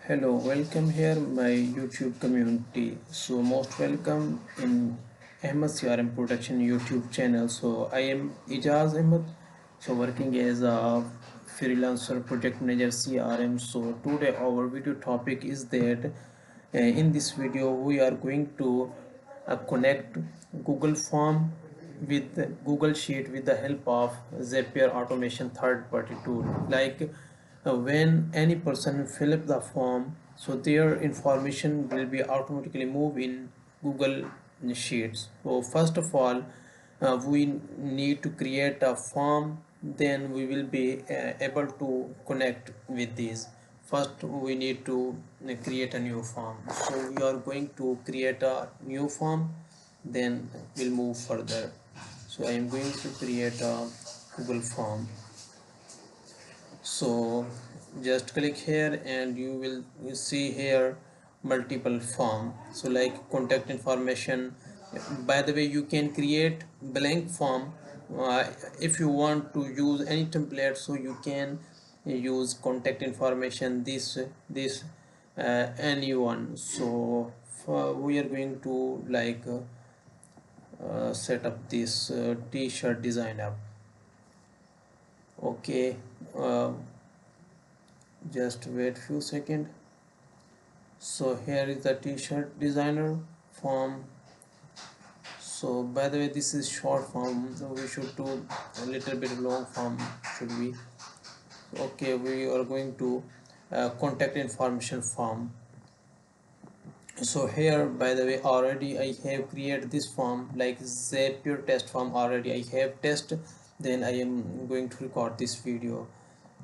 Hello, welcome here my YouTube community. So most welcome in Ahmed CRM Production YouTube channel. So I am Ijaz Ahmed. So working as a freelancer project manager CRM. So today our video topic is that in this video we are going to connect Google Form with Google Sheet with the help of Zapier automation third party tool. Like when any person fill up the form, so their information will be automatically moved in Google Sheets. So first of all, we need to create a form, then we will be able to connect with these. First we need to create a new form, so we are going to create a new form, then we'll move further. So I am going to create a Google form. So just click here and you see here multiple form. So like contact information. By the way, you can create blank form if you want to use any template, so you can use contact information, anyone. So we are going to set up this t-shirt design up. Okay, uh, just wait few seconds. So here is the t-shirt designer form. So by the way, this is short form, so we should do a little bit long form should be. Okay, we are going to contact information form. So here, by the way, already I have created this form like Zapier test form. Already I have test, then I am going to record this video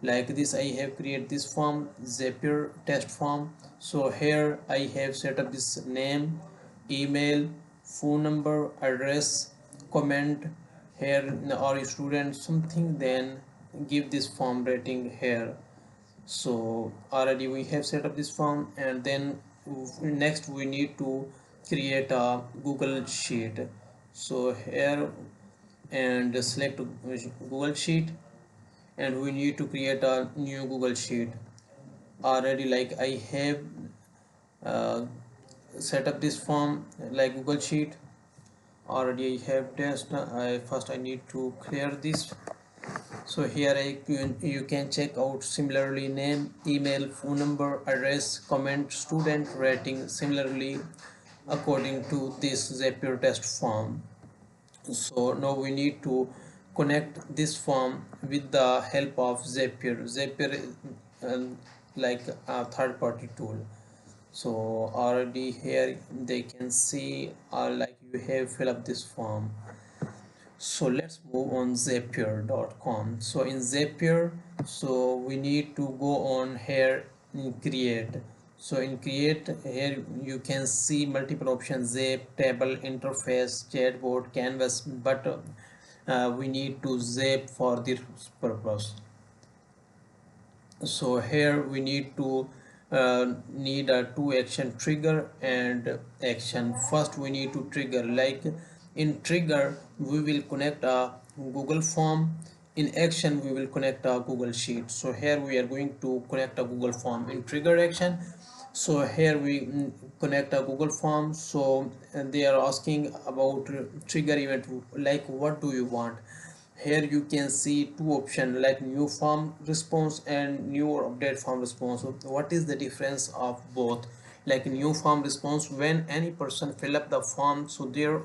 like this. I have created this form, Zapier test form. So here I have set up this name, email, phone number, address, comment here, or student something, then give this form rating here. So already we have set up this form, and then next we need to create a Google Sheet. So here and select Google Sheet, and we need to create a new Google Sheet. Already like I have uh, set up this form like Google Sheet. Already I have test. First I need to clear this. So here you can check out similarly name, email, phone number, address, comment, student rating similarly according to this Zapier test form. So now we need to connect this form with the help of Zapier. Zapier is like a third-party tool. So already here they can see like you have fill up this form. So let's move on Zapier.com. So in Zapier, so we need to go on here in create. So in create here you can see multiple options: zap, table, interface, chatbot, canvas, but we need to zap for this purpose. So here we need to need a two action, trigger and action. First we need to trigger, like in trigger we will connect a Google form, in action we will connect a Google Sheet. So here we are going to connect a Google form in trigger action. So here we connect a Google form. So they are asking about trigger event, like what do you want. Here you can see two options like new form response and new or update form response. So what is the difference of both? Like new form response, when any person fill up the form, so their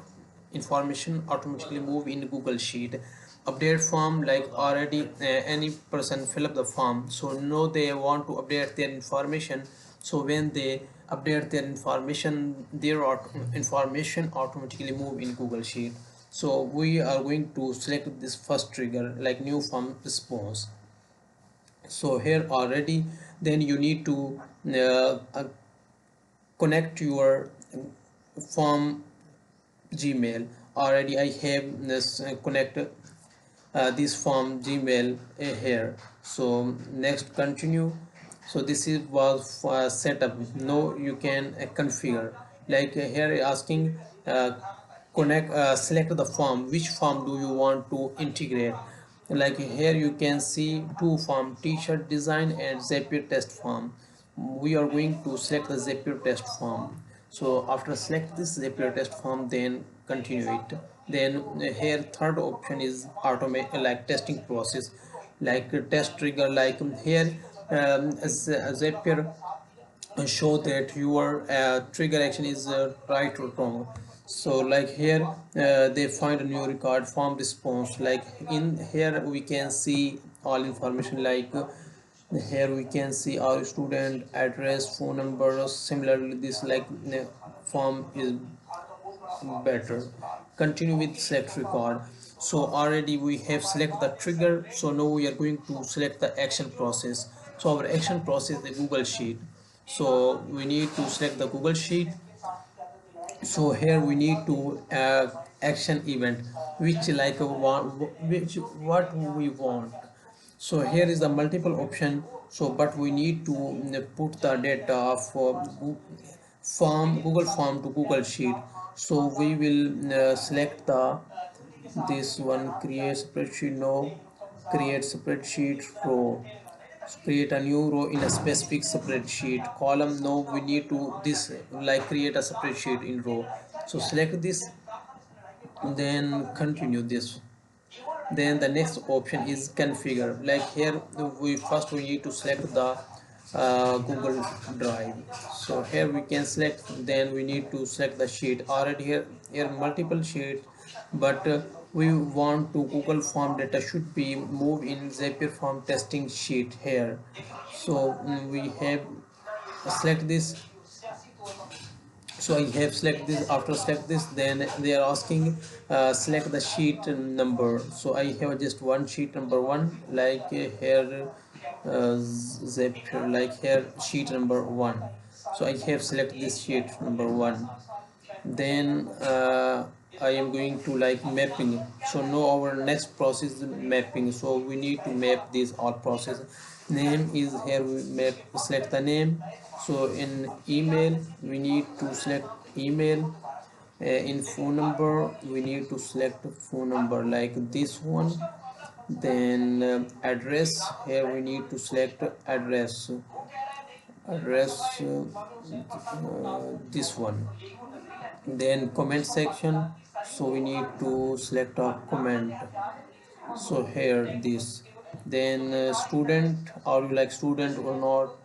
information automatically move in Google Sheet. Update form, like already any person fill up the form, so now they want to update their information. So when they update their information, their information automatically move in Google Sheet. So we are going to select this first trigger like new form response. So here already then you need to connect your form Gmail. Already I have this connected this form Gmail here. So next continue. So this is was set up. Now you can configure, like here asking connect select the form, which form do you want to integrate. Like here you can see two form, t-shirt design and Zapier test form. we are going to select the Zapier test form. So after select this Zapier test form, then continue it. Then here third option is automate, like testing process, like test trigger, like here Zapier show that your trigger action is right or wrong. So like here they find a new record form response, like in here we can see all information, like here we can see our student address, phone number. Similarly this like form is better. Continue with select record. So already we have select the trigger, so now we are going to select the action process. So our action process is the Google Sheet, so we need to select the Google Sheet. So here we need to action event, which like which what we want. So here is the multiple option, so but we need to put the data for form, Google form to Google Sheet. So we will select the this one, create spreadsheet. No, create spreadsheet row. Create a new row in a specific spreadsheet column. No, we need to this like create a spreadsheet in row. So select this, then continue this. Then the next option is configure, like here we need to select the Google Drive. So here we can select, then we need to select the sheet. Already here multiple sheet, but we want to Google form data should be moved in Zapier form testing sheet here. So we have select this. So I have select this. After select this, then they are asking select the sheet number. So I have just one sheet number one, like here zip, like here sheet number one. So I have select this sheet number one. Then I am going to like mapping. So now our next process is mapping. So we need to map these all process. Name is here, we map select the name. So in email we need to select email. In phone number we need to select phone number like this one. Then address, here we need to select address this one. Then comment section, so we need to select a comment. So here this. Then student, are you like student or not?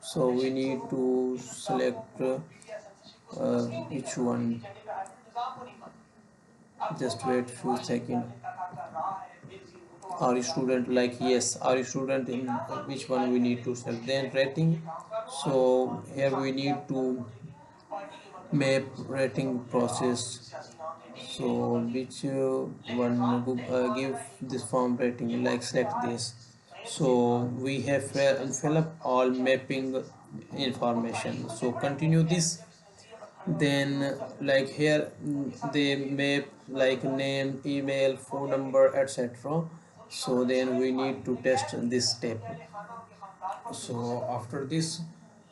So we need to select which one. Just wait few seconds. Are you student, like yes, are you student, in which one we need to select. Then rating, so here we need to map rating process. So which one give this form rating, like select this. So we have fill up all mapping information. So continue this. Then like here they map like name, email, phone number, etc. So then we need to test this step. So after this,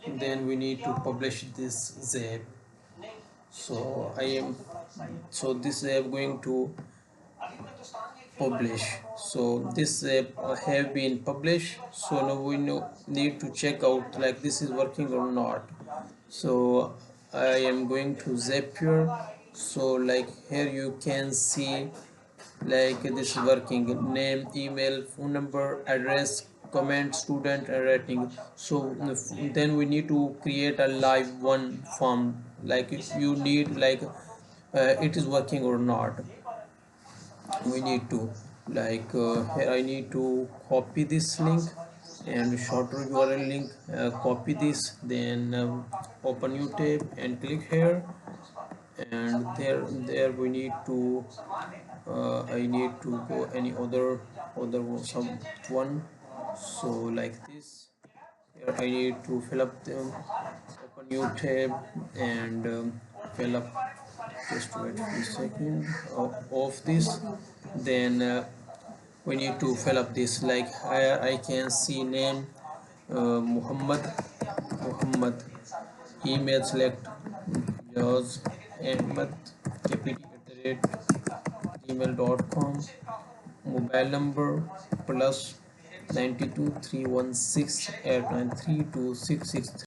then we need to publish this zap. So I am, so this I am going to publish. So this have been published. So now we need to check out like this is working or not. So I am going to Zapier. So like here you can see like this is working, name, email, phone number, address, comment, student, and rating. So then we need to create a live one form, like if you need like it is working or not. We need to like here I need to copy this link and shorter URL link, copy this, then open new tab and click here. And there we need to I need to go any other some one. So like this, here I need to fill up them, open new tab and fill up. Just wait a second of this. Then we need to fill up this, like here I can see name Muhammad, email select yours Ahmed @gmail.com, mobile number plus 92 316 893 2663.